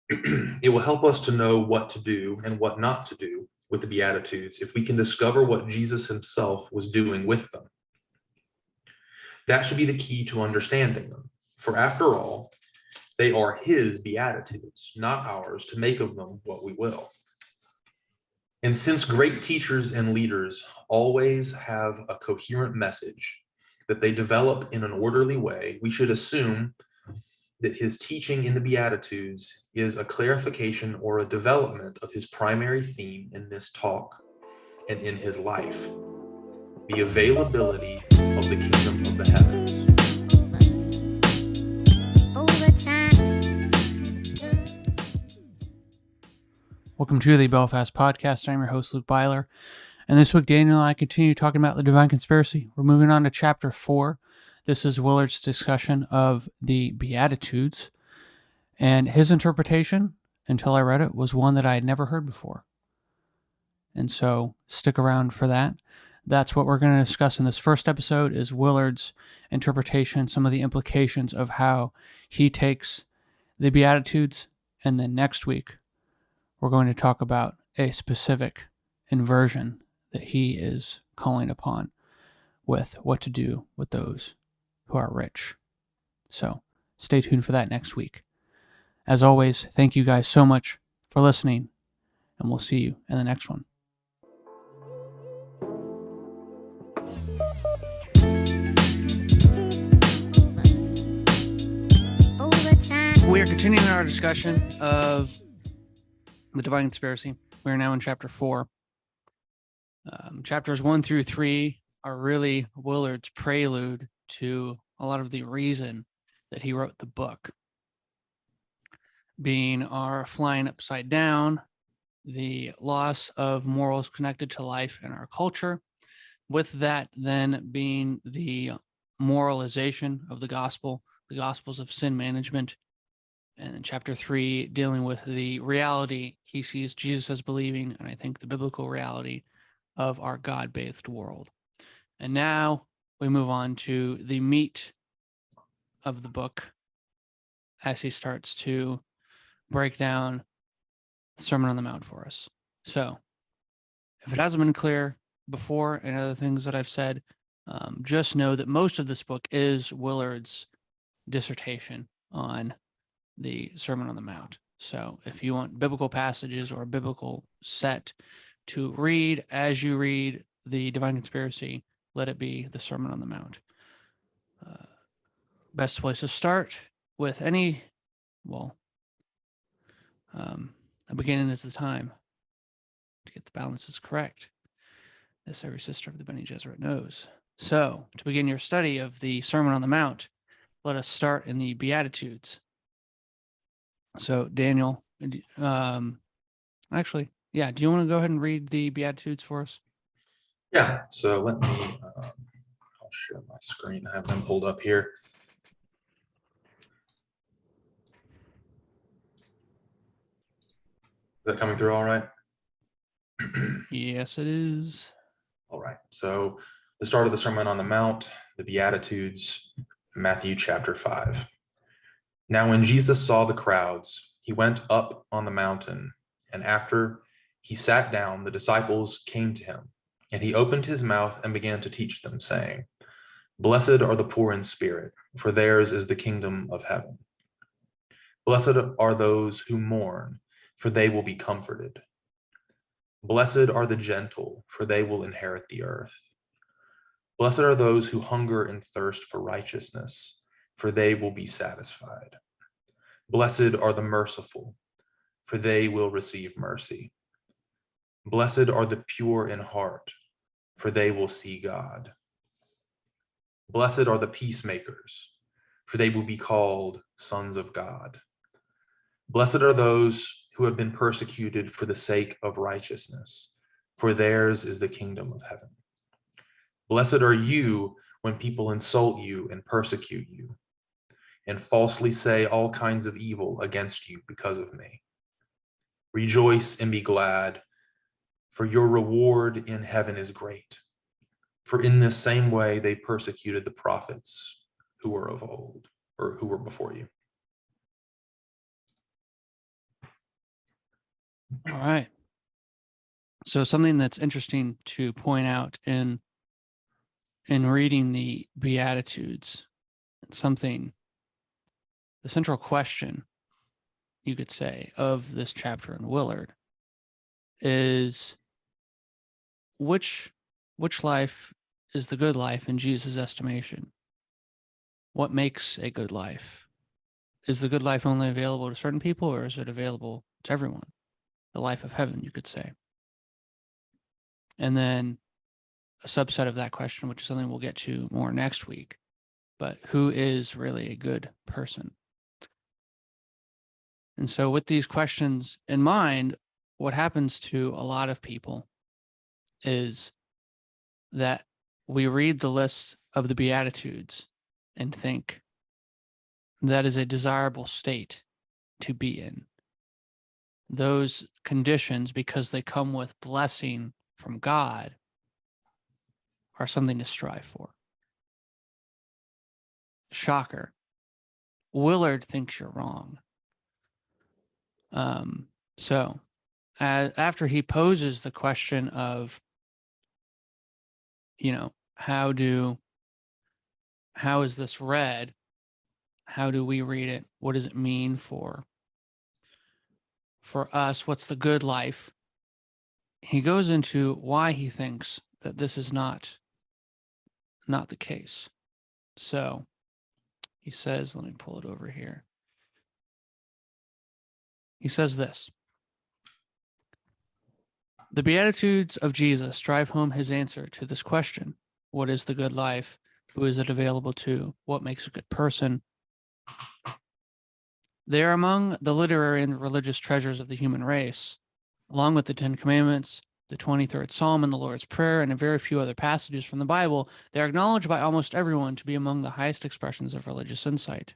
It will help us to know what to do and what not to do with the Beatitudes if we can discover what Jesus himself was doing with them. That should be the key to understanding them. For after all, they are his Beatitudes, not ours, to make of them what we will. And since great teachers and leaders always have a coherent message that they develop in an orderly way, we should assume that his teaching in the Beatitudes is a clarification or a development of his primary theme in this talk and in his life, the availability of the kingdom of the heavens. Welcome to the Belfast Podcast. I'm your host, Luke Byler. And this week, Daniel and I continue talking about the divine conspiracy. We're moving on to chapter 4. This is Willard's discussion of the Beatitudes. And his interpretation, until I read it, was one that I had never heard before. And so stick around for that. That's what we're going to discuss in this first episode is Willard's interpretation, some of the implications of how he takes the Beatitudes. And then next week, we're going to talk about a specific inversion that he is calling upon with what to do with those who are rich. So stay tuned for that next week. As always, thank you guys so much for listening, and we'll see you in the next one. We are continuing our discussion of the divine conspiracy. We are now in chapter 4. Chapters 1 through 3 are really Willard's prelude to a lot of the reason that he wrote the book, being our flying upside down, the loss of morals connected to life and our culture, with that then being the moralization of the gospel, the gospels of sin management, and in chapter 3, dealing with the reality he sees Jesus as believing, and I think the biblical reality of our God-bathed world. And now we move on to the meat of the book as he starts to break down the Sermon on the Mount for us. So if it hasn't been clear before and other things that I've said, just know that most of this book is Willard's dissertation on the Sermon on the Mount. So if you want biblical passages or a biblical set to read as you read the Divine Conspiracy, let it be the Sermon on the Mount. Best place to start with any, the beginning is the time to get the balances correct. This every sister of the Bene Gesserit knows. So to begin your study of the Sermon on the Mount, let us start in the Beatitudes. So, Daniel, do you want to go ahead and read the Beatitudes for us? Yeah, so let me, I'll share my screen. I have them pulled up here. Is that coming through all right? Yes, it is. All right, so the start of the Sermon on the Mount, the Beatitudes, Matthew chapter 5. Now, when Jesus saw the crowds, he went up on the mountain, and after he sat down, the disciples came to him, and he opened his mouth and began to teach them, saying, Blessed are the poor in spirit, for theirs is the kingdom of heaven. Blessed are those who mourn, for they will be comforted. Blessed are the gentle, for they will inherit the earth. Blessed are those who hunger and thirst for righteousness, for they will be satisfied. Blessed are the merciful, for they will receive mercy. Blessed are the pure in heart, for they will see God. Blessed are the peacemakers, for they will be called sons of God. Blessed are those who have been persecuted for the sake of righteousness, for theirs is the kingdom of heaven. Blessed are you when people insult you and persecute you, and falsely say all kinds of evil against you because of me. Rejoice and be glad, for your reward in heaven is great. For in this same way they persecuted the prophets who were of old, or who were before you. All right. So something that's interesting to point out in reading the Beatitudes, the central question, you could say, of this chapter in Willard is which life is the good life in Jesus' estimation? What makes a good life? Is the good life only available to certain people, or is it available to everyone? The life of heaven, you could say. And then a subset of that question, which is something we'll get to more next week, but who is really a good person? And so with these questions in mind, what happens to a lot of people is that we read the lists of the Beatitudes and think that is a desirable state to be in. Those conditions, because they come with blessing from God, are something to strive for. Shocker. Willard thinks you're wrong. So after he poses the question of, how is this read? How do we read it? What does it mean for us? What's the good life? He goes into why he thinks that this is not the case. So he says, let me pull it over here. He says this: the Beatitudes of Jesus drive home his answer to this question. What is the good life? Who is it available to? What makes a good person? They are among the literary and religious treasures of the human race, along with the Ten Commandments, the 23rd Psalm, and the Lord's Prayer, and a very few other passages from the Bible. They are acknowledged by almost everyone to be among the highest expressions of religious insight.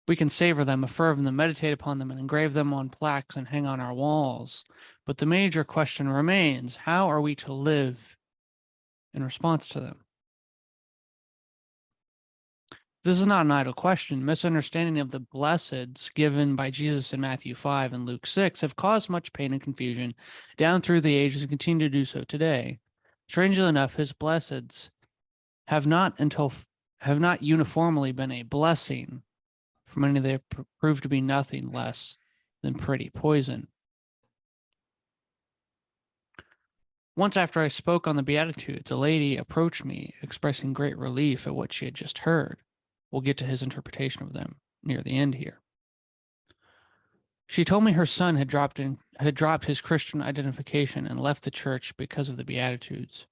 We can savor them, affirm them, meditate upon them, and engrave them on plaques and hang on our walls. But the major question remains: how are we to live in response to them? This is not an idle question. Misunderstanding of the blesseds given by Jesus in Matthew 5 and Luke 6 have caused much pain and confusion down through the ages and continue to do so today. Strangely enough, his blesseds have not uniformly been a blessing. For many, they have proved to be nothing less than pretty poison. Once after I spoke on the Beatitudes, a lady approached me expressing great relief at what she had just heard. We'll get to his interpretation of them near the end here. She told me her son had dropped his Christian identification and left the church because of the Beatitudes.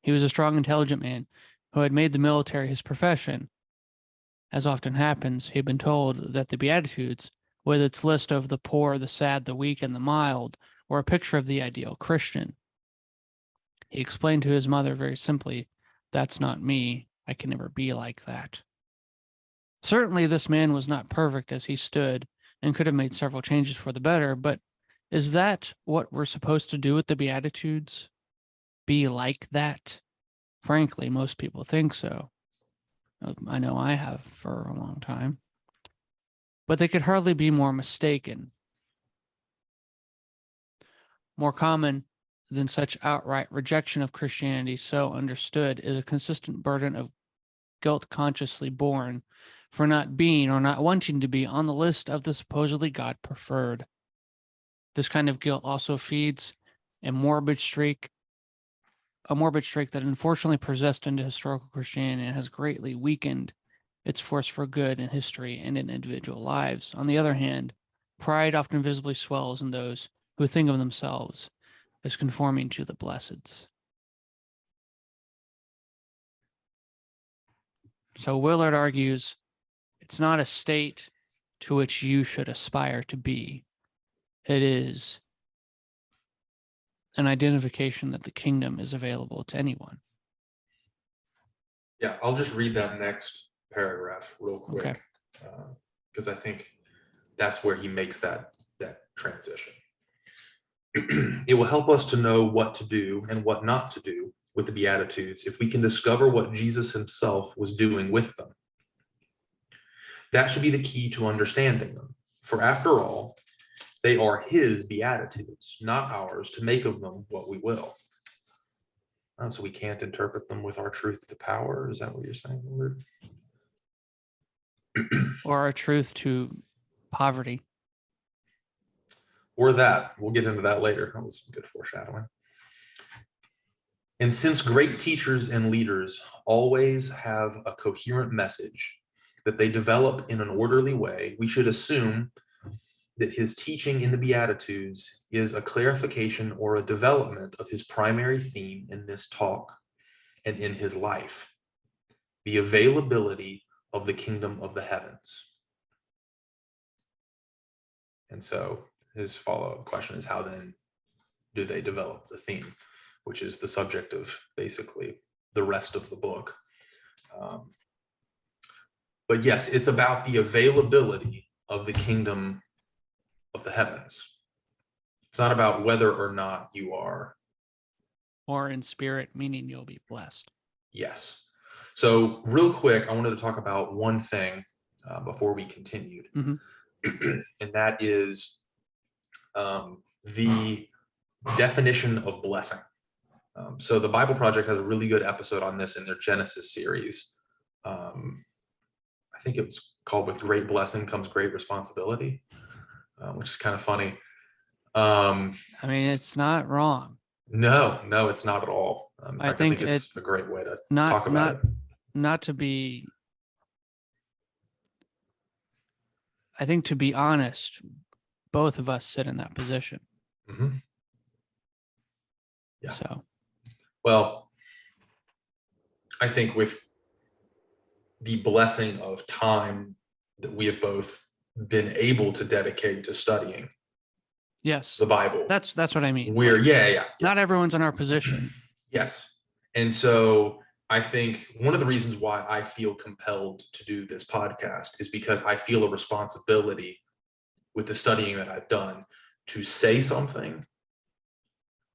He was a strong, intelligent man who had made the military his profession. As often happens, he had been told that the Beatitudes, with its list of the poor, the sad, the weak, and the mild, were a picture of the ideal Christian. He explained to his mother very simply, "That's not me. I can never be like that." Certainly, this man was not perfect as he stood and could have made several changes for the better, but is that what we're supposed to do with the Beatitudes? Be like that? Frankly, most people think so. I know I have for a long time. But they could hardly be more mistaken. More common than such outright rejection of Christianity, so understood, is a consistent burden of guilt consciously borne for not being or not wanting to be on the list of the supposedly God preferred. This kind of guilt also feeds a morbid streak that unfortunately persisted into historical Christianity and has greatly weakened its force for good in history and in individual lives. On the other hand, pride often visibly swells in those who think of themselves as conforming to the blesseds. So Willard argues it's not a state to which you should aspire to be. It is an identification that the kingdom is available to anyone. Yeah, I'll just read that next paragraph real quick, Okay. Because I think that's where he makes that transition. It will help us to know what to do and what not to do with the Beatitudes if we can discover what Jesus himself was doing with them. That should be the key to understanding them. For after all, They are his Beatitudes, not ours, to make of them what we will. So we can't interpret them with our truth to power. Is that what you're saying, Willard? Or our truth to poverty. Or that. We'll get into that later. That was good foreshadowing. And since great teachers and leaders always have a coherent message that they develop in an orderly way, we should assume that his teaching in the Beatitudes is a clarification or a development of his primary theme in this talk and in his life, the availability of the kingdom of the heavens. And so his follow-up question is, how then do they develop the theme, which is the subject of basically the rest of the book. But yes, it's about the availability of the kingdom of the heavens. It's not about whether or not you are. Or in spirit, meaning you'll be blessed. Yes. So real quick, I wanted to talk about one thing before we continued. Mm-hmm. And that is the definition of blessing. So the Bible Project has a really good episode on this in their Genesis series. I think it was called "With Great Blessing Comes Great Responsibility," which is kind of funny. I mean, it's not wrong. No, it's not at all. I think it's a great way to talk about it. Not to be, I think, to be honest, both of us sit in that position. Mm-hmm. Yeah. So, well, I think with the blessing of time that we have both been able to dedicate to studying, yes, the Bible. That's what I mean. We're yeah. Not everyone's in our position. Yes. And so I think one of the reasons why I feel compelled to do this podcast is because I feel a responsibility with the studying that I've done to say something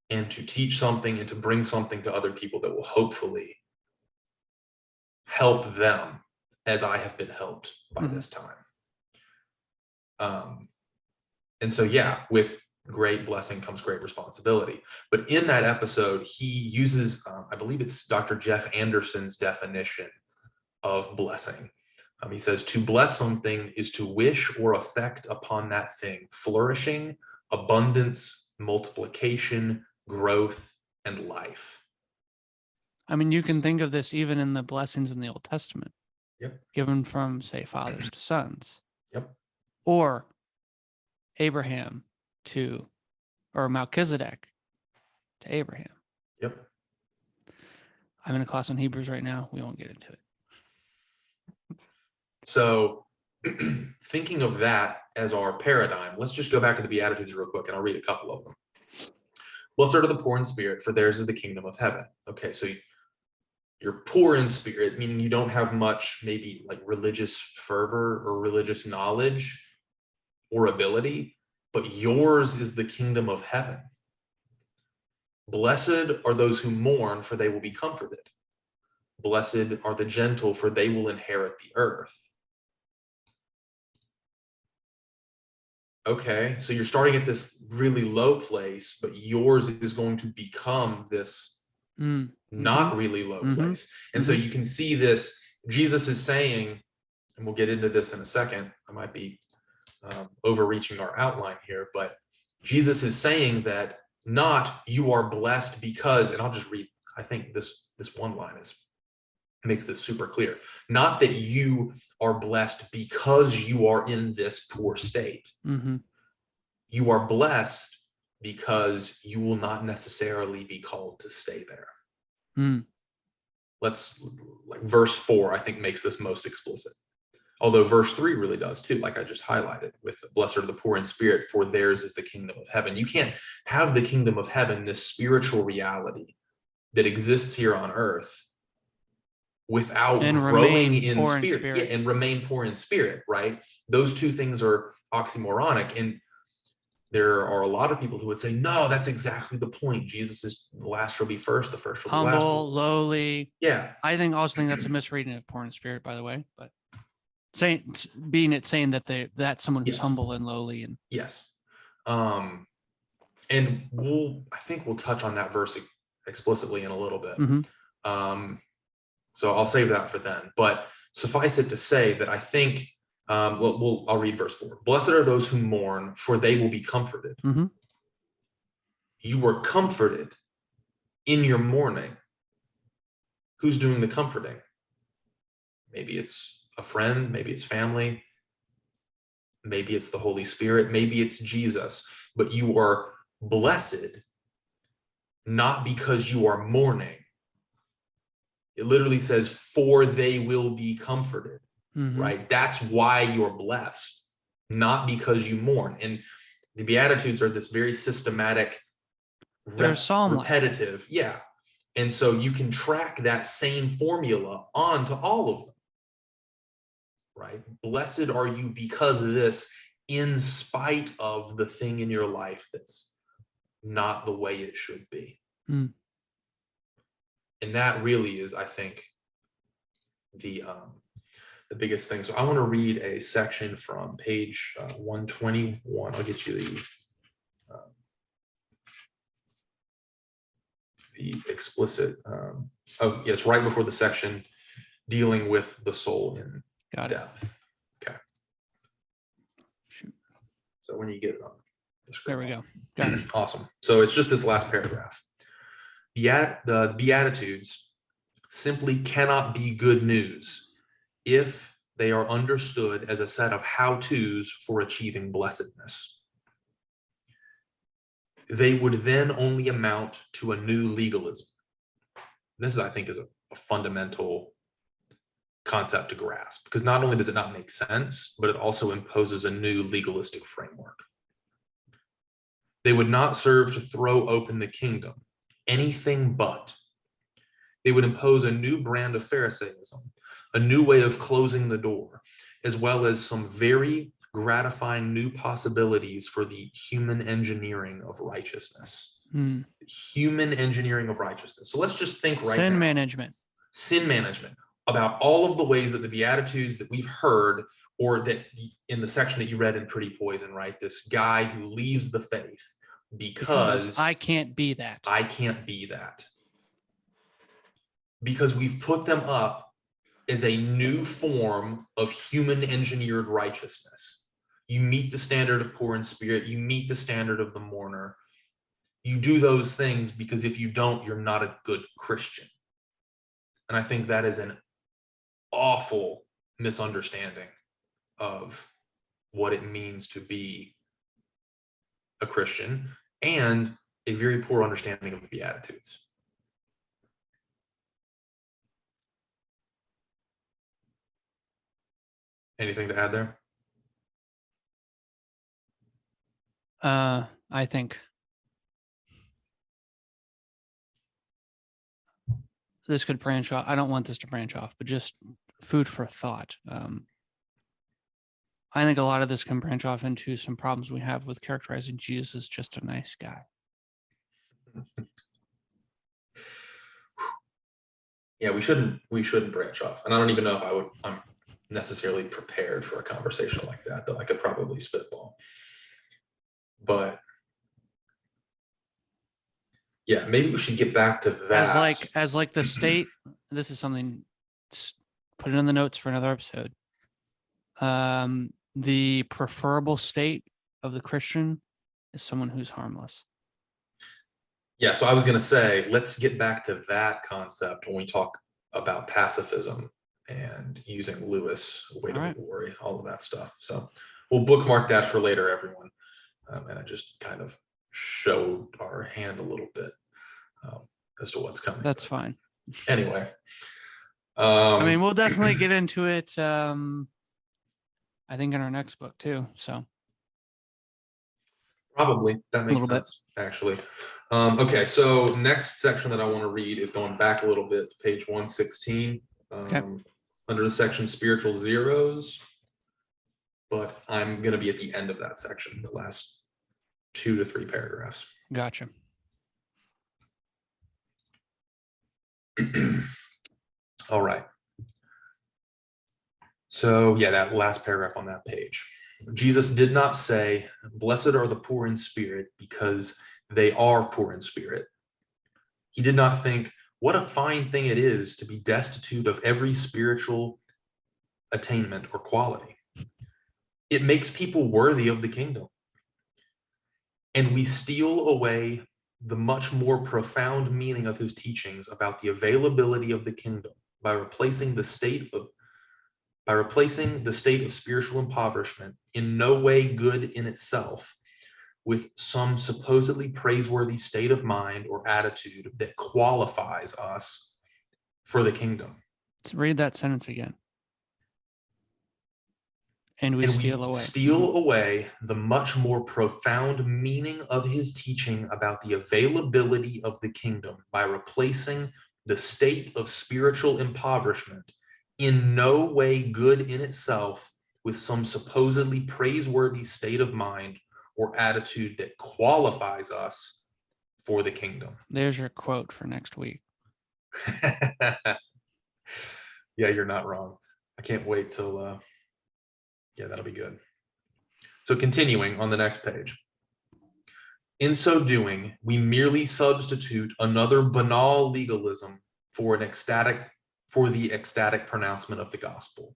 and to teach something and to bring something to other people that will hopefully help them as I have been helped by this time. And so, yeah, with great blessing comes great responsibility. But in that episode, he uses, I believe it's Dr. Jeff Anderson's definition of blessing. He says, to bless something is to wish or affect upon that thing flourishing, abundance, multiplication, growth, and life. I mean, you can think of this even in the blessings in the Old Testament. Yep. Given from, say, fathers to sons. Yep. Or Abraham or Melchizedek to Abraham. Yep. I'm in a class on Hebrews right now. We won't get into it. So thinking of that as our paradigm, let's just go back to the Beatitudes real quick, and I'll read a couple of them. Blessed are the poor in spirit, for theirs is the kingdom of heaven. Okay, so you're poor in spirit, meaning you don't have much, maybe like religious fervor or religious knowledge or ability, but yours is the kingdom of heaven. Blessed are those who mourn, for they will be comforted. Blessed are the gentle, for they will inherit the earth. Okay, so you're starting at this really low place, but yours is going to become this not really low place. And so you can see this, Jesus is saying, and we'll get into this in a second, I might be overreaching our outline here, but Jesus is saying that not you are blessed because, and I'll just read, I think this one line makes this super clear. Not that you are blessed because you are in this poor state. You are blessed because you will not necessarily be called to stay there. Let's, like verse 4, I think makes this most explicit. Although verse 3 really does too, like I just highlighted with blessed are the poor in spirit, for theirs is the kingdom of heaven. You can't have the kingdom of heaven, this spiritual reality that exists here on earth, without growing in spirit. Yeah, and remain poor in spirit, right? Those two things are oxymoronic. And there are a lot of people who would say, no, that's exactly the point. Jesus is the last shall be first, the first shall be last. Humble, lowly. Yeah. I also think that's a misreading of poor in spirit, by the way, but saying that that's someone who's humble and lowly. And yes. And I think we'll touch on that verse explicitly in a little bit. So I'll save that for then. But suffice it to say that I think, I'll read verse 4. Blessed are those who mourn, for they will be comforted. You were comforted in your mourning. Who's doing the comforting? Maybe it's a friend, maybe it's family, maybe it's the Holy Spirit, maybe it's Jesus. But you are blessed not because you are mourning. It literally says, for they will be comforted, right? That's why you're blessed, not because you mourn. And the Beatitudes are this very systematic, repetitive. Yeah. And so you can track that same formula onto all of them, right? Blessed are you because of this, in spite of the thing in your life that's not the way it should be. And that really is, I think, the biggest thing. So I want to read a section from page 121. I'll get you the explicit. Oh, yeah, it's right before the section dealing with the soul in death. Okay. So when you get it on the screen. There we go. Got it. Awesome. So it's just this last paragraph. The Beatitudes simply cannot be good news if they are understood as a set of how-tos for achieving blessedness. They would then only amount to a new legalism. This, I think, is a fundamental concept to grasp, because not only does it not make sense, but it also imposes a new legalistic framework. They would not serve to throw open the kingdom, anything but. They would impose a new brand of Pharisaism, a new way of closing the door, as well as some very gratifying new possibilities for the human engineering of righteousness. Human engineering of righteousness. So let's just think right now. Sin management. About all of the ways that the Beatitudes that we've heard, or that in the section that you read in Pretty Poison, right? This guy who leaves the faith because I can't be that. I can't be that. Because we've put them up as a new form of human engineered righteousness. You meet the standard of poor in spirit. You meet the standard of the mourner. You do those things because if you don't, you're not a good Christian. And I think that is an awful misunderstanding of what it means to be a Christian, and a very poor understanding of the Beatitudes. Anything to add there? I think this could branch off. I don't want this to branch off, but just food for thought. I think a lot of this can branch off into some problems we have with characterizing Jesus as just a nice guy. Yeah, we shouldn't branch off. And I don't even know if I'm necessarily prepared for a conversation like that, though I could probably spitball. But yeah, maybe we should get back to that. As like the state, this is something, put it in the notes for another episode. The preferable state of the Christian is someone who's harmless. Yeah, so I was going to say, let's get back to that concept when we talk about pacifism and using Lewis, way to worry, all of that stuff. So we'll bookmark that for later, everyone. And I just kind of showed our hand a little bit as to what's coming. That's fine. Anyway. I mean, we'll definitely get into it, I think, in our next book too. So probably that makes sense, actually. Okay, so next section that I want to read is going back a little bit to page 116, under the section Spiritual Zeros. But I'm going to be at the end of that section, the last 2 to 3 paragraphs. Gotcha. All right. So yeah, that last paragraph on that page. Jesus did not say, "Blessed are the poor in spirit," because they are poor in spirit. He did not think, "What a fine thing it is to be destitute of every spiritual attainment or quality. It makes people worthy of the kingdom." And we steal away the much more profound meaning of his teachings about the availability of the kingdom by replacing the state of spiritual impoverishment, in no way good in itself, with some supposedly praiseworthy state of mind or attitude that qualifies us for the kingdom. Let's read that sentence again. And we steal away. Steal away the much more profound meaning of his teaching about the availability of the kingdom by replacing the state of spiritual impoverishment, in no way good in itself, with some supposedly praiseworthy state of mind or attitude that qualifies us for the kingdom. There's your quote for next week. Yeah, you're not wrong. I can't wait till yeah, that'll be good. So continuing on the next page. In so doing, we merely substitute another banal legalism for the ecstatic pronouncement of the gospel.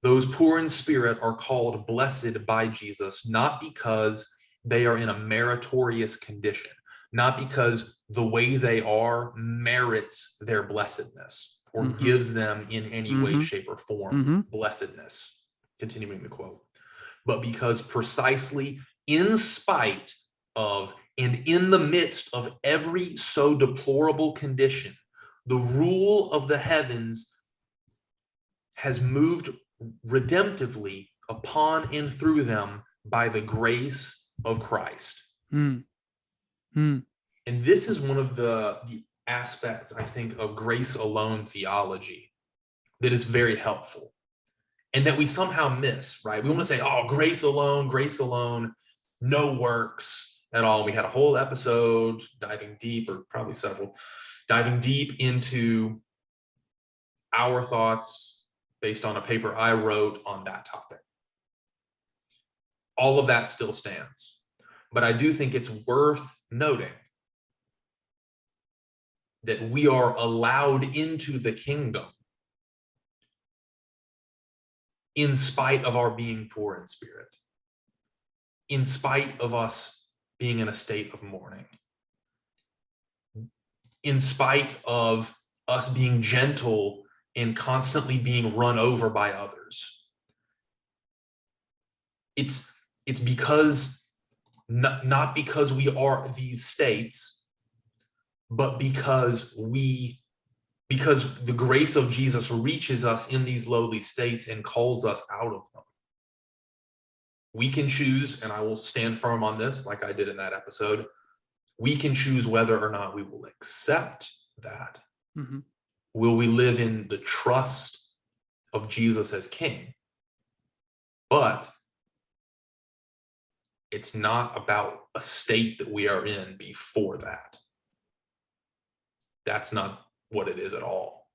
Those poor in spirit are called blessed by Jesus, not because they are in a meritorious condition, not because the way they are merits their blessedness or gives them in any way, shape, or form blessedness. Continuing the quote. But because precisely in spite of and in the midst of every so deplorable condition, the rule of the heavens has moved redemptively upon and through them by the grace of Christ. And this is one of the aspects, I think, of grace alone theology that is very helpful and that we somehow miss, right? We want to say, oh, grace alone, no works at all. We had a whole episode diving deep, or probably several, diving deep into our thoughts based on a paper I wrote on that topic. All of that still stands. But I do think it's worth noting that we are allowed into the kingdom in spite of our being poor in spirit, in spite of us being in a state of mourning, in spite of us being gentle and constantly being run over by others. It's because, not because we are these states, but because the grace of Jesus reaches us in these lowly states and calls us out of them. We can choose, and I will stand firm on this like I did in that episode, we can choose whether or not we will accept that. Will we live in the trust of Jesus as King? But it's not about a state that we are in before that. That's not what it is at all.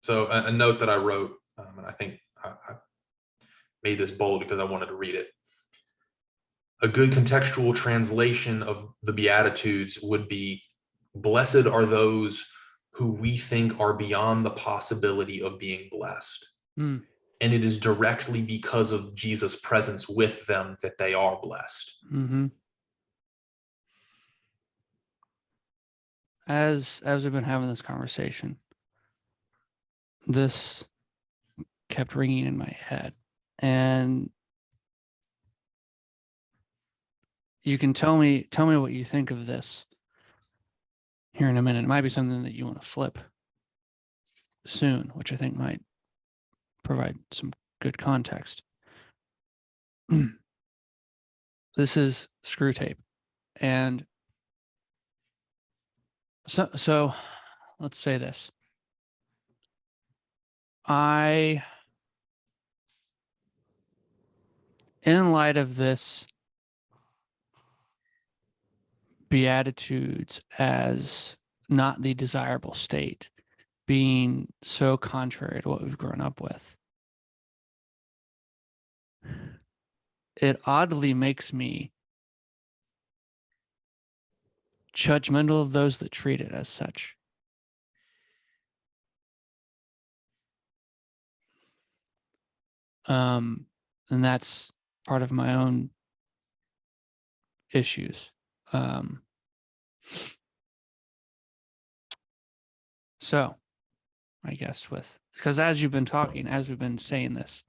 So a note that I wrote, and I think I made this bold because I wanted to read it. A good contextual translation of the Beatitudes would be, blessed are those who we think are beyond the possibility of being blessed. And it is directly because of Jesus' presence with them that they are blessed. As we've been having this conversation, this kept ringing in my head. And you can tell me what you think of this here in a minute. It might be something that you want to flip soon, which I think might provide some good context. This is Screw Tape. And so let's say this. In light of this Beatitudes as not the desirable state, being so contrary to what we've grown up with. It oddly makes me judgmental of those that treat it as such. And that's part of my own issues. So I guess because as you've been talking, as we've been saying this,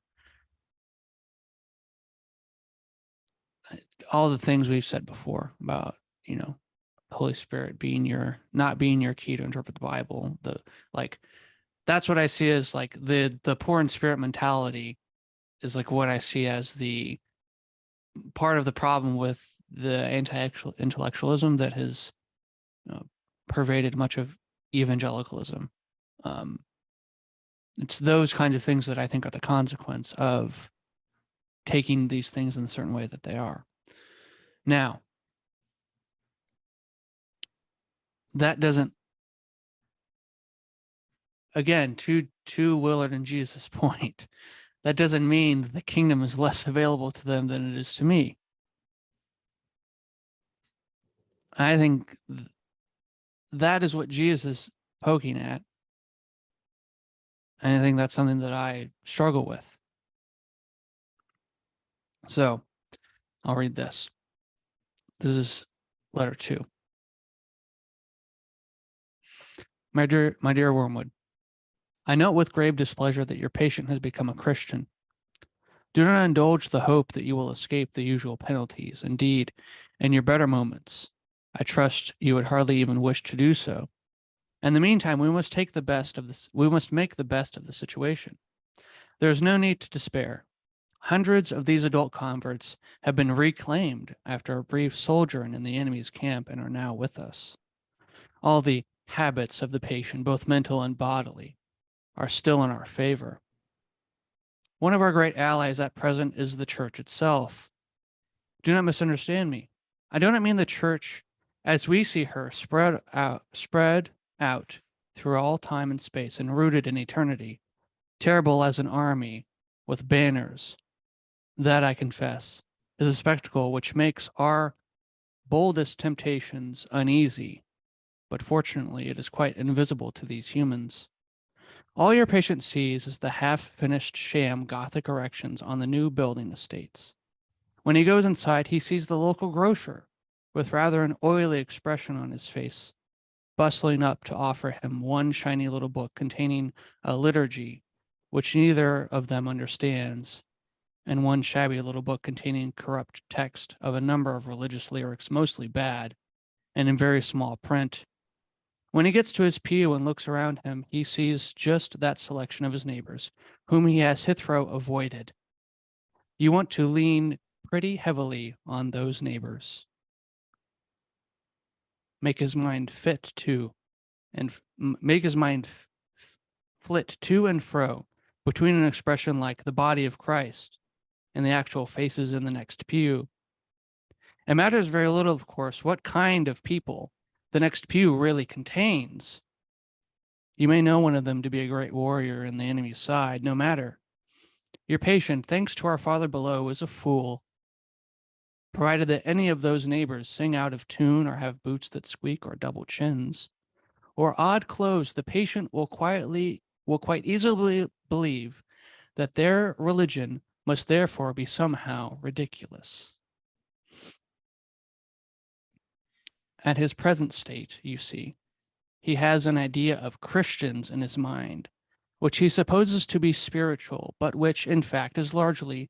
all the things we've said before about, the Holy Spirit not being your key to interpret the Bible, that's what I see as like the poor in spirit mentality is like what I see as the part of the problem with the anti-intellectualism that has pervaded much of evangelicalism. It's those kinds of things that I think are the consequence of taking these things in a certain way that they are. Now, that doesn't, again, to Willard and Jesus' point, that doesn't mean that the kingdom is less available to them than it is to me. I think that is what Jesus is poking at. And I think that's something that I struggle with. So I'll read this. This is letter 2. My dear Wormwood, I note with grave displeasure that your patient has become a Christian. Do not indulge the hope that you will escape the usual penalties. Indeed, in your better moments, I trust you would hardly even wish to do so. In the meantime, we must make the best of the situation. There is no need to despair. Hundreds of these adult converts have been reclaimed after a brief sojourn in the enemy's camp and are now with us. All the habits of the patient, both mental and bodily, are still in our favor. One of our great allies at present is the church itself. Do not misunderstand me. I do not mean the church as we see her spread out through all time and space and rooted in eternity, terrible as an army with banners. That, I confess, is a spectacle which makes our boldest temptations uneasy, but fortunately it is quite invisible to these humans. All your patient sees is the half-finished sham Gothic erections on the new building estates. When he goes inside, he sees the local grocer, with rather an oily expression on his face, bustling up to offer him one shiny little book containing a liturgy which neither of them understands, and one shabby little book containing corrupt text of a number of religious lyrics, mostly bad, and in very small print. When he gets to his pew and looks around him, he sees just that selection of his neighbors, whom he has hitherto avoided. You want to lean pretty heavily on those neighbors. Make his mind flit to and fro between an expression like the body of Christ and the actual faces in the next pew. It matters very little, of course, what kind of people the next pew really contains. You may know one of them to be a great warrior in the enemy's side, no matter. Your patient, thanks to our Father below, is a fool, provided that any of those neighbors sing out of tune or have boots that squeak or double chins, or odd clothes. The patient will quite easily believe that their religion must therefore be somehow ridiculous. At his present state, you see, he has an idea of Christians in his mind, which he supposes to be spiritual, but which, in fact, is largely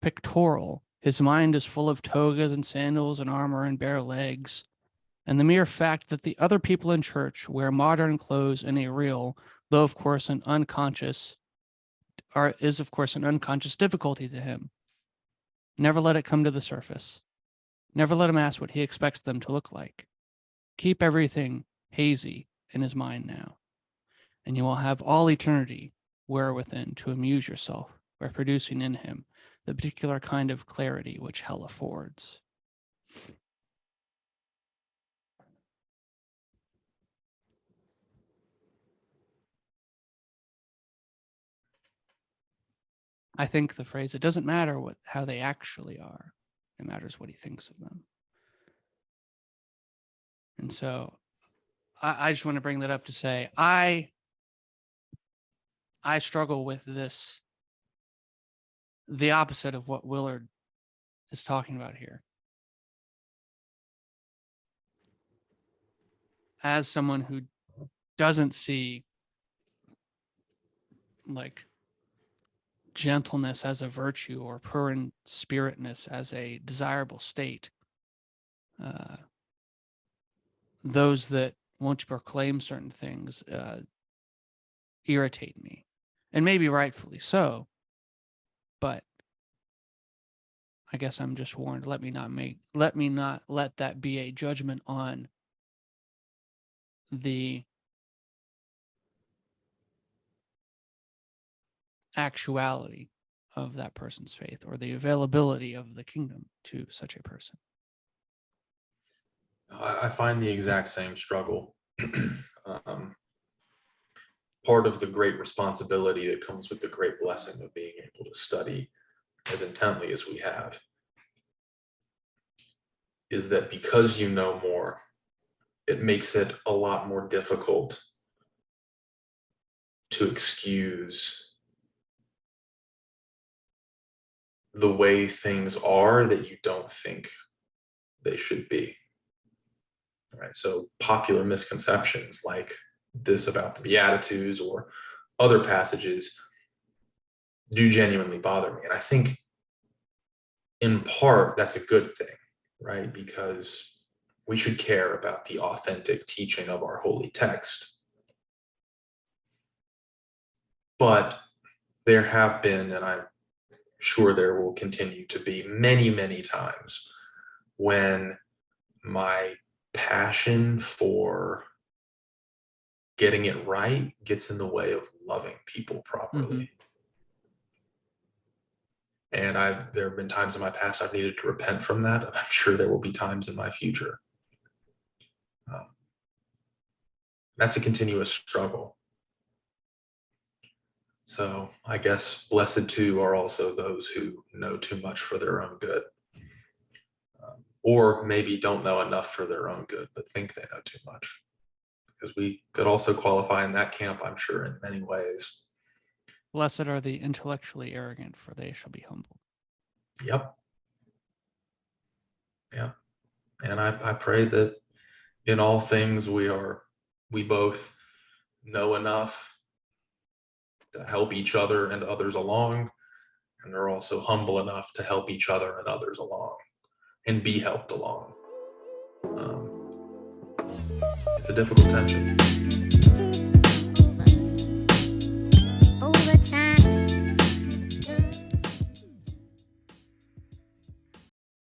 pictorial. His mind is full of togas and sandals and armor and bare legs, and the mere fact that the other people in church wear modern clothes in a real, though of course an unconscious, is of course an unconscious difficulty to him. Never let it come to the surface. Never let him ask what he expects them to look like. Keep everything hazy in his mind now, and you will have all eternity wherewithin to amuse yourself by producing in him the particular kind of clarity which hell affords. I think the phrase, it doesn't matter how they actually are. It matters what he thinks of them. And so I just want to bring that up to say, I struggle with this, the opposite of what Willard is talking about here. As someone who doesn't see like gentleness as a virtue or poor in spiritness as a desirable state, those that want to proclaim certain things irritate me, and maybe rightfully so. But I guess I'm just warned. Let me not let that be a judgment on the actuality of that person's faith or the availability of the kingdom to such a person. I find the exact same struggle. Part of the great responsibility that comes with the great blessing of being able to study as intently as we have is that because you know more, it makes it a lot more difficult to excuse the way things are that you don't think they should be. All right, so popular misconceptions like this about the Beatitudes or other passages do genuinely bother me. And I think in part that's a good thing, right? Because we should care about the authentic teaching of our holy text. But there have been, and I'm sure there will continue to be, many, many times when my passion for getting it right gets in the way of loving people properly. And there have been times in my past I've needed to repent from that, and I'm sure there will be times in my future. That's a continuous struggle. So I guess blessed too are also those who know too much for their own good, or maybe don't know enough for their own good, but think they know too much. Because we could also qualify in that camp, I'm sure, in many ways. Blessed are the intellectually arrogant, for they shall be humbled. Yep. Yeah. And I pray that in all things we both know enough to help each other and others along, and are also humble enough to help each other and others along and be helped along. It's a difficult tension.